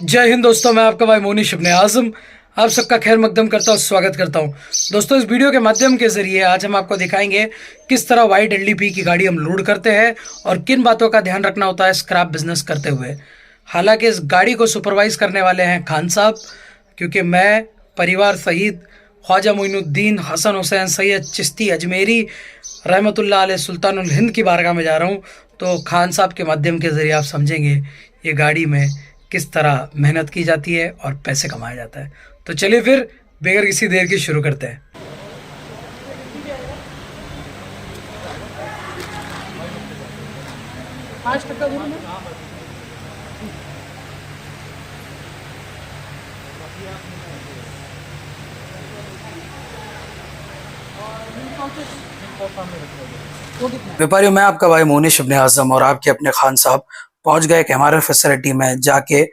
जय हिंद दोस्तों, मैं आपका भाई मोनिश इब्ने आजम आप सबका खैर मकदम करता हूँ, स्वागत करता हूँ। दोस्तों, इस वीडियो के माध्यम के जरिए आज हम आपको दिखाएंगे किस तरह वाइड एलडीपी की गाड़ी हम लोड करते हैं और किन बातों का ध्यान रखना होता है स्क्रैप बिजनेस करते हुए। हालांकि इस गाड़ी को सुपरवाइज करने वाले हैं खान साहब, क्योंकि मैं परिवार सहित ख्वाजा मोइनुद्दीन हसन हुसैन सैयद चिश्ती अजमेरी रहमतुल्लाह अलैह सुल्तानुल हिंद की बारगाह में जा रहा हूँ। तो खान साहब के माध्यम के ज़रिए आप समझेंगे ये गाड़ी में किस तरह मेहनत की जाती है और पैसे कमाया जाता है। तो चलिए फिर बगैर किसी देर की शुरू करते हैं। व्यापारियों, मैं आपका भाई मोनिश इब्ने आजम और आपके अपने खान साहब पहुंच गए कि हमारे फैसिलिटी में जाके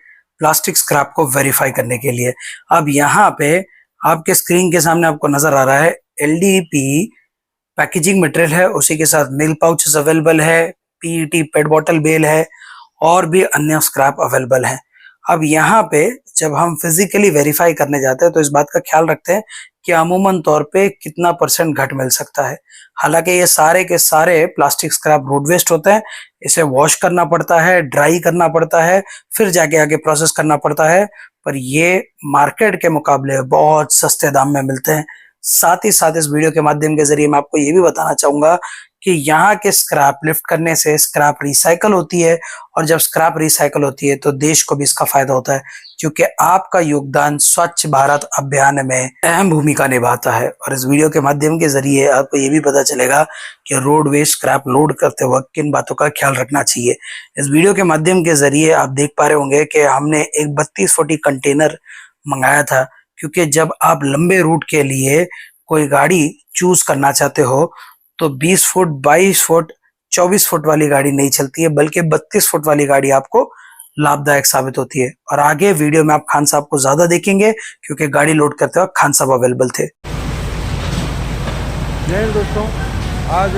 प्लास्टिक स्क्रैप को वेरीफाई करने के लिए। अब यहाँ पे आपके स्क्रीन के सामने आपको नजर आ रहा है एलडीपी पैकेजिंग मटेरियल है, उसी के साथ मिल्क पाउचेस अवेलेबल है, पीईटी पेट बॉटल बेल है और भी अन्य स्क्रैप अवेलेबल है। अब यहाँ पे जब हम फिजिकली वेरीफाई करने जाते हैं तो इस बात का ख्याल रखते हैं कि अमूमन तौर पे कितना परसेंट घट मिल सकता है। हालांकि ये सारे के सारे प्लास्टिक स्क्रैप रोड वेस्ट होते हैं, इसे वॉश करना पड़ता है, ड्राई करना पड़ता है, फिर जाके आगे प्रोसेस करना पड़ता है, पर ये मार्केट के मुकाबले बहुत सस्ते दाम में मिलते हैं। साथ ही साथ इस वीडियो के माध्यम के जरिए मैं आपको ये भी बताना चाहूंगा कि यहाँ के स्क्रैप लिफ्ट करने से स्क्रैप रिसाइकल होती है, और जब स्क्रैप रिसाइकल होती है तो देश को भी इसका फायदा होता है, क्योंकि आपका योगदान स्वच्छ भारत अभियान में अहम भूमिका निभाता है। और इस वीडियो के माध्यम के जरिए आपको ये भी पता चलेगा कि रोड वेस्ट स्क्रैप लोड करते वक्त किन बातों का ख्याल रखना चाहिए। इस वीडियो के माध्यम के जरिए आप देख पा रहे होंगे कि हमने एक 32 फुटी कंटेनर मंगाया था, क्योंकि जब आप लंबे रूट के लिए कोई गाड़ी चूज करना चाहते हो तो 20 फुट, 22 फुट, 24 फुट वाली गाड़ी नहीं चलती है, बल्कि 32 फुट वाली गाड़ी आपको लाभदायक साबित होती है। और आगे वीडियो में आप खान साहब को ज्यादा देखेंगे क्योंकि गाड़ी लोड करते वक्त खान साहब अवेलेबल थे। जय हिंद दोस्तों, आज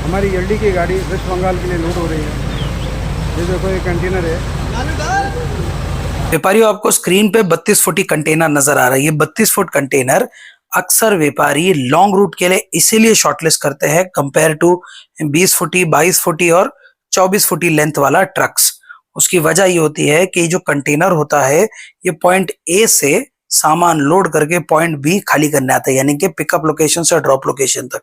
हमारी एलडी की गाड़ी वेस्ट बंगाल के लिए लोड हो रही है। ये देखो, ये कंटेनर है। व्यापारियों, आपको स्क्रीन पे 32 फुटी कंटेनर नजर आ रहा है। ये 32 फुट कंटेनर अक्सर व्यापारी लॉन्ग रूट के लिए इसीलिए शॉर्टलिस्ट करते हैं कंपेयर टू 20 फुटी, 22 फुटी और 24 फुटी लेंथ वाला ट्रक्स। उसकी वजह ये होती है कि जो कंटेनर होता है ये पॉइंट ए से सामान लोड करके पॉइंट बी खाली करने आता है, यानी कि पिकअप लोकेशन से ड्रॉप लोकेशन तक।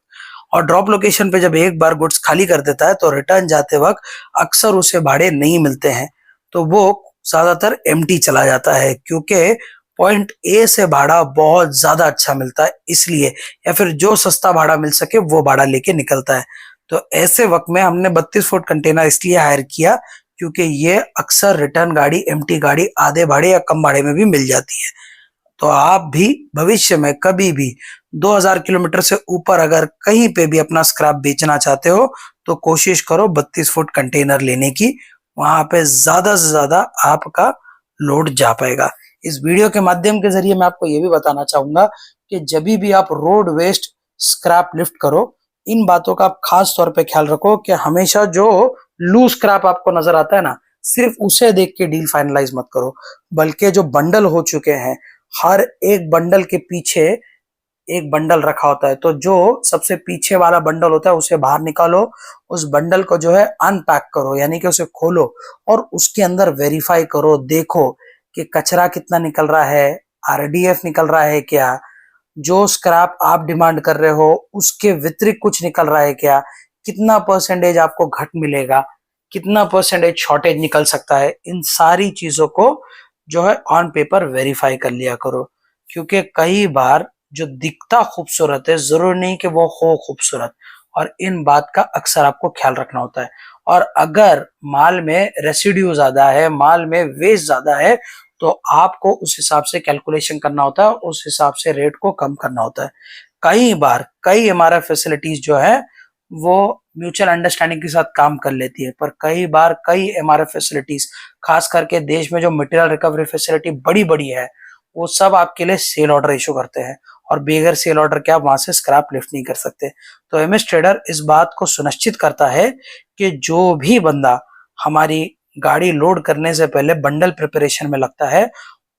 और ड्रॉप लोकेशन पे जब एक बार गुड्स खाली कर देता है तो रिटर्न जाते वक्त अक्सर उसे भाड़े नहीं मिलते हैं, तो वो ज्यादातर एम्प्टी चला जाता है, क्योंकि पॉइंट ए से भाड़ा बहुत ज्यादा अच्छा मिलता है इसलिए, या फिर जो सस्ता भाड़ा मिल सके वो भाड़ा लेके निकलता है। तो ऐसे वक्त में हमने 32 फुट कंटेनर इसलिए हायर किया क्योंकि ये अक्सर रिटर्न गाड़ी, एम्प्टी गाड़ी आधे भाड़े या कम भाड़े में भी मिल जाती है। तो आप भी भविष्य में कभी भी 2000 किलोमीटर से ऊपर अगर कहीं पे भी अपना स्क्रैप बेचना चाहते हो तो कोशिश करो 32 फुट कंटेनर लेने की, वहां पे ज्यादा से ज्यादा आपका लोड जा पाएगा। इस वीडियो के माध्यम के जरिए मैं आपको यह भी बताना चाहूंगा कि जब भी आप रोड वेस्ट स्क्रैप लिफ्ट करो, इन बातों का आप खास तौर पे ख्याल रखो कि हमेशा जो लूज स्क्रैप आपको नजर आता है ना, सिर्फ उसे देख के डील फाइनलाइज मत करो, बल्कि जो बंडल हो चुके हैं हर एक बंडल के पीछे एक बंडल रखा होता है, तो जो सबसे पीछे वाला बंडल होता है उसे बाहर निकालो, उस बंडल को जो है अनपैक करो, यानी कि उसे खोलो और उसके अंदर वेरीफाई करो, देखो कि कचरा कितना निकल रहा है, आरडीएफ निकल रहा है क्या, जो स्क्रैप आप डिमांड कर रहे हो उसके वितरित कुछ निकल रहा है क्या, कितना परसेंटेज आपको घट मिलेगा, कितना परसेंटेज शॉर्टेज निकल सकता है। इन सारी चीजों को जो है ऑन पेपर वेरीफाई कर लिया करो, क्योंकि कई बार जो दिखता खूबसूरत है जरूर नहीं कि वो हो खूबसूरत, और इन बात का अक्सर आपको ख्याल रखना होता है। और अगर माल में रेसिड्यू ज्यादा है, माल में वेस्ट ज्यादा है, तो आपको उस हिसाब से कैलकुलेशन करना होता है, उस हिसाब से रेट को कम करना होता है। कई बार कई हमारा फैसिलिटीज जो है वो म्यूचुअल अंडरस्टैंडिंग के साथ काम कर लेती है, पर कई बार कई एमआरएफ फैसिलिटीज, खास करके देश में जो मटेरियल रिकवरी फैसिलिटी बड़ी बड़ी है, वो सब आपके लिए सेल ऑर्डर इशू करते हैं, और बेगर सेल ऑर्डर के आप वहां से स्क्रैप लिफ्ट नहीं कर सकते। तो एमएस ट्रेडर इस बात को सुनिश्चित करता है कि जो भी बंदा हमारी गाड़ी लोड करने से पहले बंडल प्रिपरेशन में लगता है,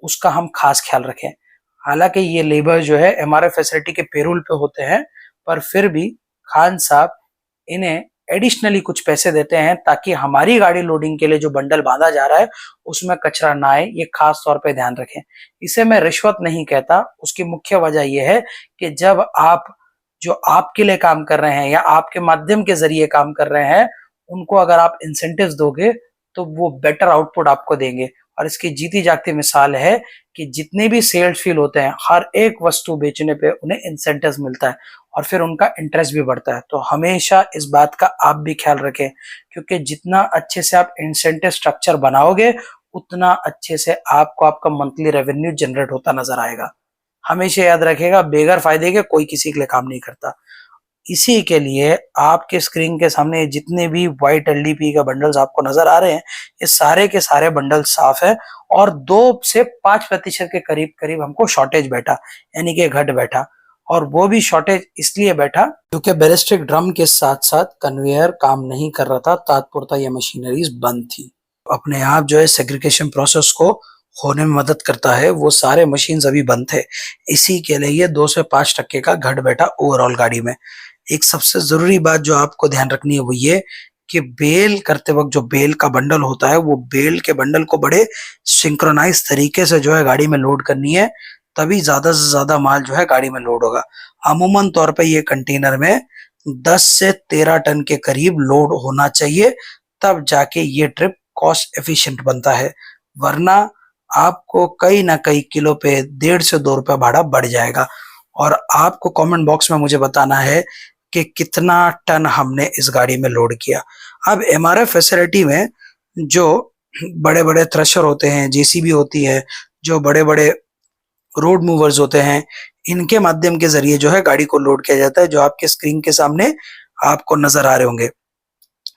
उसका हम खास ख्याल रखें। हालांकि ये लेबर जो है एमआरएफ फैसिलिटी के पेरोल पे होते हैं, पर फिर भी खान साहब इन्हें एडिशनली कुछ पैसे देते हैं ताकि हमारी गाड़ी लोडिंग के लिए जो बंडल बांधा जा रहा है उसमें कचरा ना आए, ये खास तौर पे ध्यान रखें। इसे मैं रिश्वत नहीं कहता, उसकी मुख्य वजह यह है कि जब आप जो आपके लिए काम कर रहे हैं या आपके माध्यम के जरिए काम कर रहे हैं, उनको अगर आप इंसेंटिव्स दोगे तो वो बेटर आउटपुट आपको देंगे। और इसकी जीती जागती मिसाल है कि जितने भी सेल्स फील होते हैं, हर एक वस्तु बेचने पे उन्हें इंसेंटिव्स मिलता है और फिर उनका इंटरेस्ट भी बढ़ता है। तो हमेशा इस बात का आप भी ख्याल रखें, क्योंकि जितना अच्छे से आप इंसेंटिव स्ट्रक्चर बनाओगे उतना अच्छे से आपको आपका मंथली रेवेन्यू जनरेट होता नजर आएगा। हमेशा याद रखिएगा, बेगर फायदे के कोई किसी के लिए काम नहीं करता। इसी के लिए आपके स्क्रीन के सामने जितने भी व्हाइट एलडीपी का बंडल्स आपको नजर आ रहे हैं, ये सारे के सारे बंडल साफ है और 2 से 5% के करीब करीब हमको शॉर्टेज बैठा, यानी कि घट बैठा। और वो भी शॉर्टेज इसलिए बैठा क्योंकि बैरिस्टिक ड्रम के साथ साथ कन्वेयर काम नहीं कर रहा था, तात्पुरता ये मशीनरीज बंद थी। अपने आप जो है सेग्रीगेशन प्रोसेस को होने में मदद करता है, वो सारे मशीन्स अभी बंद थे, इसी के लिए ये 2 से 5% का घट बैठा ओवरऑल गाड़ी में। एक सबसे जरूरी बात जो आपको ध्यान रखनी है वो ये कि बेल करते वक्त जो बेल का बंडल होता है, वो बेल के बंडल को बड़े सिंक्रोनाइज तरीके से जो है गाड़ी में लोड करनी है, तभी ज्यादा से ज्यादा माल जो है गाड़ी में लोड होगा। अमूमन तौर पे ये कंटेनर में 10 से 13 टन के करीब लोड होना चाहिए, तब जाके ये ट्रिप कॉस्ट एफिशिएंट बनता है, वरना आपको कई ना कई किलो पे 1.5 से 2 रुपया भाड़ा बढ़ जाएगा। और आपको कमेंट बॉक्स में मुझे बताना है कि कितना टन हमने इस गाड़ी में लोड किया। अब एमआरएफ फैसिलिटी में जो बड़े बड़े थ्रेशर होते हैं, जेसीबी होती है, जो बड़े बड़े रोड मूवर्स होते हैं, इनके माध्यम के जरिए जो है गाड़ी को लोड किया जाता है, जो आपके स्क्रीन के सामने आपको नजर आ रहे होंगे।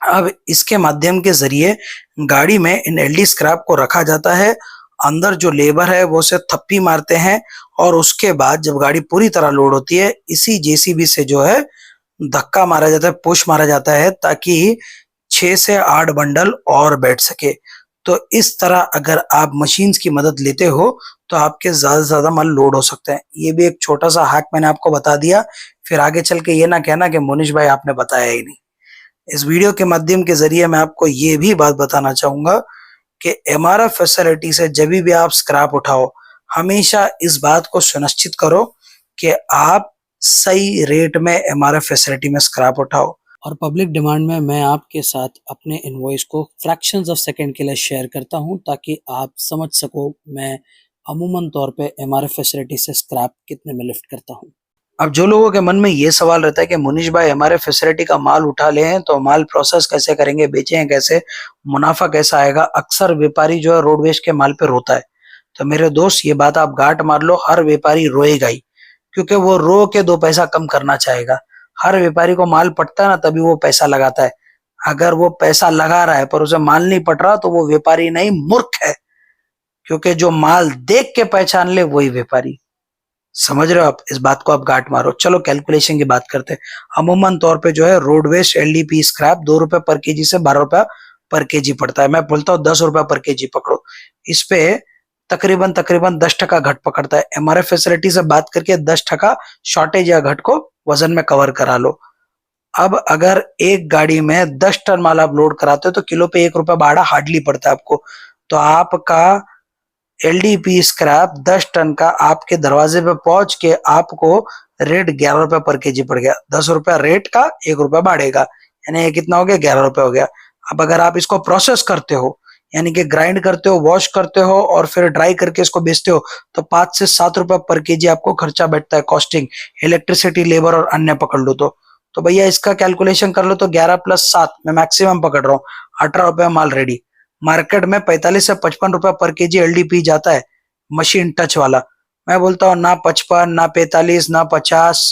अब इसके माध्यम के जरिए गाड़ी में इन एलडी स्क्रैप को रखा जाता है, अंदर जो लेबर है वो उसे थप्पी मारते हैं और उसके बाद जब गाड़ी पूरी तरह लोड होती है, इसी जेसीबी से जो है धक्का मारा जाता है, पुश मारा जाता है, ताकि 6 से 8 बंडल और बैठ सके। तो इस तरह अगर आप मशीन्स की मदद लेते हो तो आपके ज्यादा से ज्यादा माल लोड हो सकते हैं। ये भी एक छोटा सा हैक मैंने आपको बता दिया, फिर आगे चल के ये ना कहना कि मोनिश भाई आपने बताया ही नहीं। इस वीडियो के माध्यम के जरिए मैं आपको ये भी बात बताना चाहूंगा कि एमआरएफ फैसिलिटी से जब भी आप स्क्रैप उठाओ, हमेशा इस बात को सुनिश्चित करो कि आप सही रेट में एमआरएफ फैसिलिटी में स्क्रैप उठाओ। और पब्लिक डिमांड में मैं आपके साथ अपने इनवॉइस को फ्रैक्शंस ऑफ सेकंड के लिए शेयर करता हूं, ताकि आप समझ सको मैं अमूमन तौर पे एमआरएफ फैसिलिटी से स्क्रैप कितने में लिफ्ट करता हूं। अब जो लोगों के मन में ये सवाल रहता है कि मुनीश भाई हमारे फैसिलिटी का माल उठा ले हैं तो माल प्रोसेस कैसे करेंगे, बेचेंगे कैसे, मुनाफा कैसा आएगा, अक्सर व्यापारी जो है रोडवेज के माल पे रोता है। तो मेरे दोस्त ये बात आप गांठ मार लो, हर व्यापारी रोएगा ही, क्योंकि वो रो के 2 पैसा कम करना चाहेगा। हर व्यापारी को माल पटता है ना, तभी वो पैसा लगाता है। अगर वो पैसा लगा रहा है पर उसे माल नहीं पट रहा तो वो व्यापारी नहीं, मूर्ख है, क्योंकि जो माल देख के पहचान ले वही व्यापारी। समझ रहे हो आप, इस बात को आप गांठ मारो। चलो कैलकुलेशन की बात करते हैं। अमूमन तौर पे जो है रोड वेस्ट एलडीपी स्क्रैप 2 रुपए पर केजी से 12 रुपया पर केजी पड़ता है। मैं बोलता हूँ 10 रुपया पर केजी पकड़ो, इस पे तकरीबन 10% घट पकड़ता है। एमआरएफ फैसिलिटी से बात करके 10% शॉर्टेज या घट को वजन में कवर करा लो। अब अगर एक गाड़ी में 10 टन माल आप लोड कराते हो तो किलो पे 1 रुपया भाड़ा हार्डली पड़ता है आपको। तो आपका एलडीपी स्क्रैप 10 टन का आपके दरवाजे पे पहुंच के आपको रेट 11 रुपया पर केजी पड़ गया। 10 रुपया रेट का, 1 रुपया भाड़े का, यानी ये कितना हो गया, 11 रुपया हो गया। अब अगर आप इसको प्रोसेस करते हो, यानी कि ग्राइंड करते हो, वॉश करते हो और फिर ड्राई करके इसको बेचते हो, तो 5 से 7 रुपया पर केजी आपको खर्चा बैठता है, कॉस्टिंग, इलेक्ट्रिसिटी, लेबर और अन्य पकड़ लो तो भैया इसका कैलकुलेशन कर लो तो 11 + 7 मैं मैक्सिमम पकड़ रहा हूँ, 18 रुपया माल रेडी। मार्केट में 45 से 55 रुपया पर केजी एलडीपी जाता है मशीन टच वाला। मैं बोलता हूँ ना 55, ना 45, ना 50,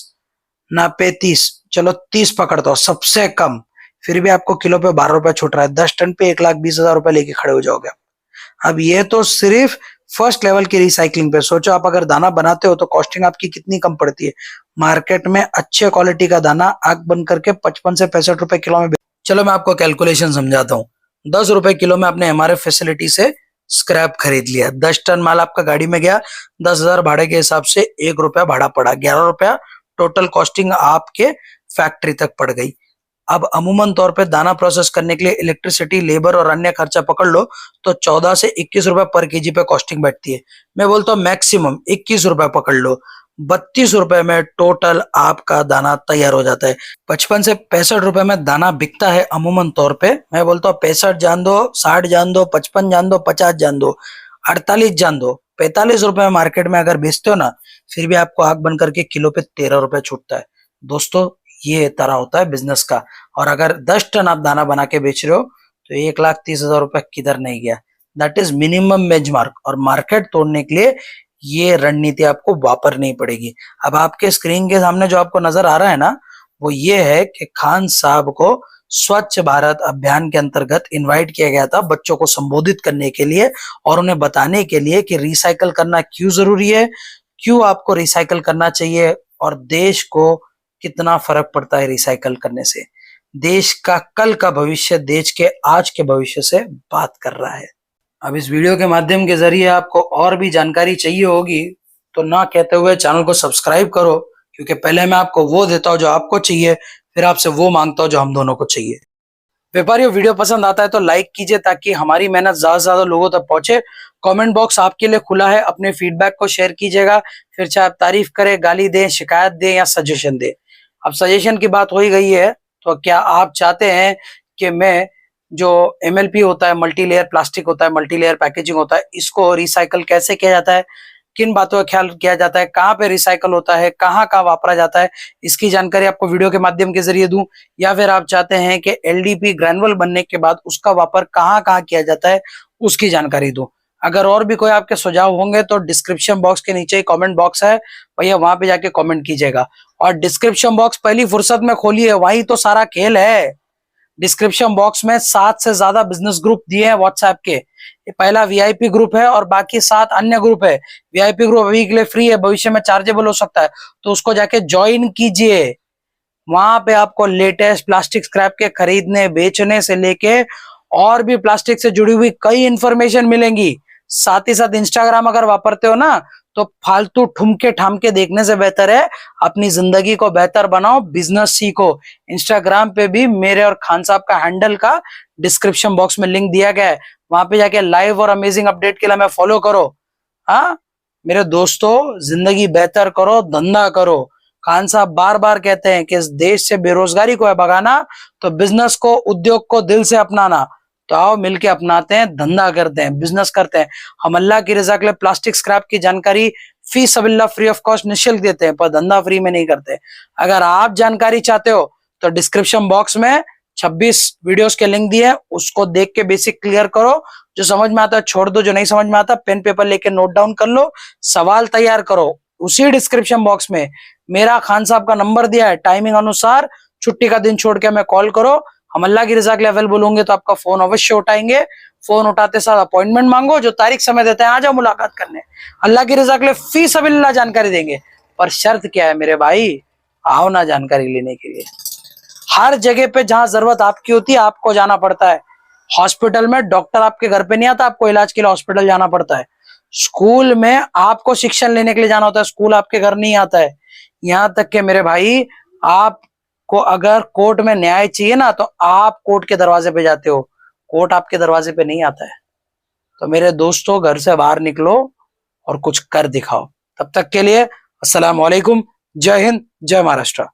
ना 35, चलो 30 पकड़ता हूँ सबसे कम, फिर भी आपको किलो पे 12 रुपया छूट रहा है। 10 टन पे 1,20,000 रुपया लेके खड़े हो जाओगे। अब ये तो सिर्फ फर्स्ट लेवल की रिसाइकलिंग पे। सोचो आप अगर दाना बनाते हो तो कॉस्टिंग आपकी कितनी कम पड़ती है। मार्केट में अच्छे क्वालिटी का दाना आग बंद करके 55 से 65 रुपए किलो में। चलो मैं आपको कैलकुलेशन समझाता हूँ। 10 रुपए किलो में आपने एमआरएफ फैसिलिटी से स्क्रैप खरीद लिया। 10 टन माल आपका गाड़ी में गया, 10,000 भाड़े के हिसाब से 1 रुपया भाड़ा पड़ा, 11 रुपया टोटल कॉस्टिंग आपके फैक्ट्री तक पड़ गई। अब अमूमन तौर पे दाना प्रोसेस करने के लिए इलेक्ट्रिसिटी, लेबर और अन्य खर्चा पकड़ लो तो 14 से 21 रुपए पर केजी पे कॉस्टिंग बैठती है। मैं बोलता हूँ मैक्सिमम 21 रुपए पकड़ लो, 32 रुपए में टोटल आपका दाना तैयार हो जाता है। 55 से 65 रुपए में दाना बिकता है अमूमन तौर पे। मैं बोलता हूँ 65 जान दो, 60 जान दो, 55 जान दो, 50 जान दो, 48 जान दो, 45 रुपए में मार्केट में अगर बेचते हो ना, फिर भी आपको आग बन करके किलो पे 13 रुपए छूटता है। दोस्तों ये तरह होता है बिजनेस का। और अगर 10 टन आप दाना बना के बेच रहे हो तो 1,30,000 रुपए किधर नहीं गया। That is minimum benchmark. और मार्केट तोड़ने के लिए ये रणनीति आपको वापरनी पड़ेगी। अब आपके स्क्रीन के सामने जो आपको नजर आ रहा है ना, वो ये है कि खान साहब को स्वच्छ भारत अभियान के अंतर्गत इनवाइट किया गया था बच्चों को संबोधित करने के लिए और उन्हें बताने के लिए कि रिसाइकल करना क्यों जरूरी है, क्यों आपको रिसाइकल करना चाहिए और देश को कितना फर्क पड़ता है रिसाइकल करने से। देश का कल का भविष्य देश के आज के भविष्य से बात कर रहा है। अब इस वीडियो के माध्यम के जरिए आपको और भी जानकारी चाहिए होगी तो ना कहते हुए चैनल को सब्सक्राइब करो, क्योंकि पहले मैं आपको वो देता हूं जो आपको चाहिए, फिर आपसे वो मांगता हूं जो हम दोनों को चाहिए। व्यापारियों, वीडियो पसंद आता है तो लाइक कीजिए ताकि हमारी मेहनत ज्यादा से ज्यादा लोगों तक पहुंचे। कमेंट बॉक्स आपके लिए खुला है, अपने फीडबैक को शेयर कीजिएगा। फिर चाहे आप तारीफ करें, गाली दें, शिकायत दें या सजेशन दें। अब सजेशन की बात हो ही गई है तो क्या आप चाहते हैं कि मैं जो एमएलपी होता है, मल्टी लेयर प्लास्टिक होता है, मल्टी लेयर पैकेजिंग होता है, इसको रिसाइकल कैसे किया जाता है, किन बातों का ख्याल किया जाता है, कहाँ पे रिसाइकल होता है, कहाँ कहाँ वापरा जाता है, इसकी जानकारी आपको वीडियो के माध्यम के जरिए दूं, या फिर आप चाहते हैं कि एलडीपी ग्रैनुअल बनने के बाद उसका वापर कहाँ कहाँ किया जाता है उसकी जानकारी दूं। अगर और भी कोई आपके सुझाव होंगे तो डिस्क्रिप्शन बॉक्स के नीचे ही कमेंट बॉक्स है भैया, वहां पे जाके कमेंट कीजिएगा। और डिस्क्रिप्शन बॉक्स पहली फुर्सत में खोलिए, वहीं तो सारा खेल है। डिस्क्रिप्शन बॉक्स में 7 से ज्यादा बिजनेस ग्रुप दिए हैं व्हाट्सएप के। ये पहला वीआईपी ग्रुप है और बाकी 7 अन्य ग्रुप है। वीआईपी ग्रुप अभी के लिए फ्री है, भविष्य में चार्जेबल हो सकता है, तो उसको जाके ज्वाइन कीजिए। वहां पे आपको लेटेस्ट प्लास्टिक स्क्रैप के खरीदने बेचने से लेके और भी प्लास्टिक से जुड़ी हुई कई इंफॉर्मेशन मिलेंगी। साथ ही साथ इंस्टाग्राम अगर वापरते हो ना तो फालतू ठुमके ठामके देखने से बेहतर है अपनी जिंदगी को बेहतर बनाओ, बिजनेस सीखो। इंस्टाग्राम पे भी मेरे और खान साहब का हैंडल का डिस्क्रिप्शन बॉक्स में लिंक दिया गया है, वहां पे जाके लाइव और अमेजिंग अपडेट के लिए हमें फॉलो करो। हाँ मेरे दोस्तों, जिंदगी बेहतर करो, धंधा करो। खान साहब बार बार कहते हैं कि इस देश से बेरोजगारी को है भगाना तो बिजनेस को, उद्योग को दिल से अपनाना। तो आओ मिलके अपनाते हैं, धंधा करते हैं, बिजनेस करते हैं। हम अल्लाह की रजा के लिए प्लास्टिक स्क्रैप की जानकारी फी सबिल्ला फ्री ऑफ कॉस्ट निःशुल्क देते हैं, पर धंधा फ्री में नहीं करते। अगर आप जानकारी चाहते हो तो डिस्क्रिप्शन बॉक्स में 26 वीडियोस के लिंक दिए हैं, उसको देख के बेसिक क्लियर करो। जो समझ में आता है छोड़ दो, जो नहीं समझ में आता पेन पेपर लेके नोट डाउन कर लो, सवाल तैयार करो। उसी डिस्क्रिप्शन बॉक्स में मेरा खान साहब का नंबर दिया है, टाइमिंग अनुसार छुट्टी का दिन छोड़ के हमें कॉल करो। हम अल्लाह की रजा के लिए अवेलेबल होंगे तो आपका फोन अवश्य उठाएंगे। फोन उठाते साथ अपॉइंटमेंट मांगो, जो तारीख समय देते हैं आ जाओ मुलाकात करने। अल्लाह की रजा के लिए फी सबिल्ला जानकारी देंगे, पर शर्त क्या है मेरे भाई, आओ ना जानकारी लेने के लिए। हर जगह पे जहां जरूरत आपकी होती है आपको जाना पड़ता है। हॉस्पिटल में डॉक्टर आपके घर पे नहीं आता, आपको इलाज के लिए हॉस्पिटल जाना पड़ता है। स्कूल में आपको शिक्षण लेने के लिए जाना होता है, स्कूल आपके घर नहीं आता है। यहाँ तक कि मेरे भाई, आपको अगर कोर्ट में न्याय चाहिए ना तो आप कोर्ट के दरवाजे पे जाते हो, कोर्ट आपके दरवाजे पे नहीं आता है। तो मेरे दोस्तों, घर से बाहर निकलो और कुछ कर दिखाओ। तब तक के लिए अस्सलाम वालेकुम, जय हिंद, जय महाराष्ट्र।